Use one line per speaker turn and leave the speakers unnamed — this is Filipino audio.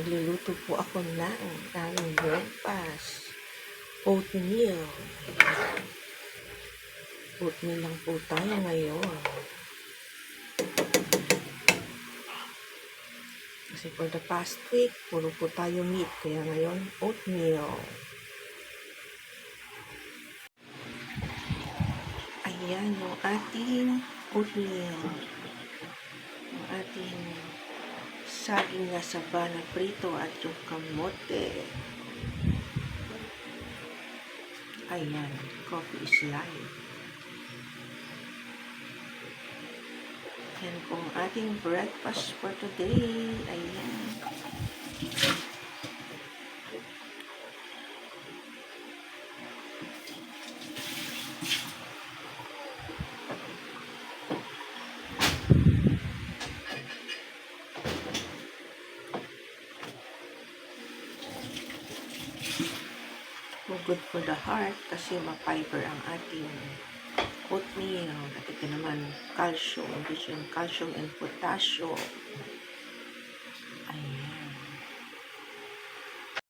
Magluluto po ako ng aming breakfast. Oatmeal. Oatmeal lang po tayo ngayon. Kasi for the past week, puro po tayo meat. Kaya ngayon, oatmeal. Ayan yung ating oatmeal. Yung ating saging na saba na prito at yung kamote. Ayan, coffee is life. Yan po ang ating breakfast for today. Ayan. Good for the heart kasi ma-fiber ang ating oatmeal. At ito naman, calcium. Calcium and potassium.